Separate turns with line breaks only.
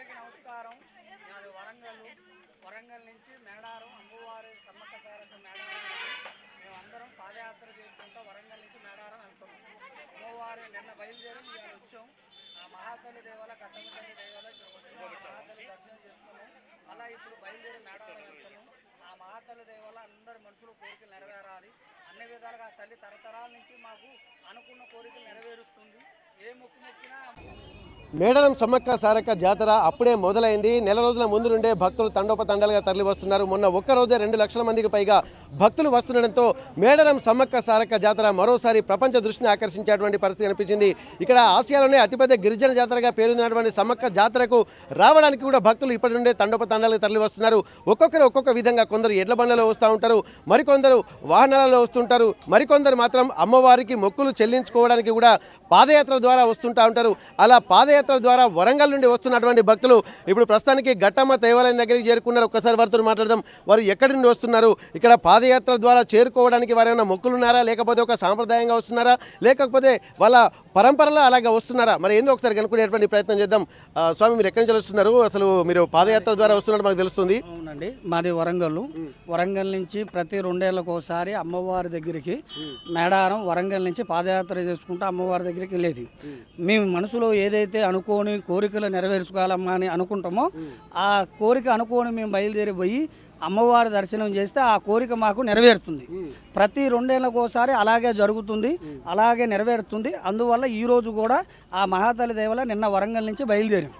అందరికీ నమస్కారం. నాది వరంగల్ నుంచి మేడారం అమ్మవారి సమ్మక్క సారక్క మేడారం మేమందరం పాదయాత్ర చేసుకుంటూ వరంగల్ నుంచి మేడారం వెళ్తున్నాం. అమ్మవారి నిన్న బయలుదేరి ఇవాళ వచ్చాం. ఆ మహాతల్లి దేవాలయ కట్టమతల్లి దేవాలయ వచ్చి మహాతల్లి దర్శనం చేసుకున్నాం. అలా ఇప్పుడు బయలుదేరి మేడారం వెళ్తున్నాం. ఆ మహాతల్లి దేవాలయ అందరి మనుషులు కోరికలు నెరవేరాలి. అన్ని విధాలుగా తల్లి తరతరాల నుంచి మాకు అనుకున్న కోరికలు నెరవేరుస్తుంది. ఏ మొక్కు మొక్కినా
మేడారం సమ్మక్క సారక్క జాతర అప్పుడే మొదలైంది. నెల రోజుల ముందు నుండే భక్తులు తండోపతండాలుగా తరలి వస్తున్నారు. మొన్న ఒక్కరోజే 2 లక్షల మందికి పైగా భక్తులు వస్తుండడంతో మేడారం సమ్మక్క సారక్క జాతర మరోసారి ప్రపంచ దృష్టిని ఆకర్షించేటువంటి పరిస్థితి కనిపించింది. ఇక్కడ ఆసియాలోనే అతిపెద్ద గిరిజన జాతరగా పేరొందినటువంటి సమ్మక్క జాతరకు రావడానికి కూడా భక్తులు ఇప్పటి నుండే తండోపతండాలుగా తరలి వస్తున్నారు. ఒక్కొక్కరు ఒక్కొక్క విధంగా, కొందరు ఎడ్ల బండ్లలో వస్తూ ఉంటారు, మరికొందరు వాహనాలలో వస్తుంటారు, మరికొందరు మాత్రం అమ్మవారికి మొక్కులు చెల్లించుకోవడానికి కూడా పాదయాత్ర ద్వారా వస్తుంటూ ఉంటారు. అలా పాదయాత్ర ద్వారా వరంగల్ నుండి వస్తున్నటువంటి భక్తులు ఇప్పుడు ప్రస్తుతానికి ఘట్టమ్మ దేవాలయం దగ్గరికి చేరుకున్నారు. ఒక్కసారి వారితో మాట్లాడదాం. వారు ఎక్కడి నుండి వస్తున్నారు, ఇక్కడ పాదయాత్ర ద్వారా చేరుకోవడానికి వారు ఏమైనా మొక్కులు ఉన్నారా, లేకపోతే ఒక సాంప్రదాయంగా వస్తున్నారా, లేకపోతే వాళ్ళ పరంపరలో అలాగా వస్తున్నారా, మరి ఏందో ఒకసారి కనుక్కునేటువంటి ప్రయత్నం చేద్దాం. స్వామి, మీరు ఎక్కడి నుంచి వస్తున్నారు? అసలు మీరు పాదయాత్ర ద్వారా వస్తున్నట్టు మాకు తెలుస్తుంది.
అవునండి, మాది వరంగల్ నుంచి ప్రతి 2 ఏళ్ళకు ఒకసారి అమ్మవారి దగ్గరికి మేడారం వరంగల్ నుంచి పాదయాత్ర చేసుకుంటూ అమ్మవారి దగ్గరికి వెళ్ళేది. మేము మనసులో ఏదైతే అనుకోని కోరికలు నెరవేర్చుకోవాలమ్మా అని అనుకుంటామో ఆ కోరిక అనుకోని మేము బయలుదేరి పోయి అమ్మవారి దర్శనం చేస్తే ఆ కోరిక మాకు నెరవేరుతుంది. ప్రతి 2 ఏళ్ళకు ఒకసారి అలాగే జరుగుతుంది, అలాగే నెరవేరుతుంది. అందువల్ల ఈరోజు కూడా ఆ మహాతల్లి దేవాలయం నిన్న వరంగల్ నుంచి బయలుదేరాం.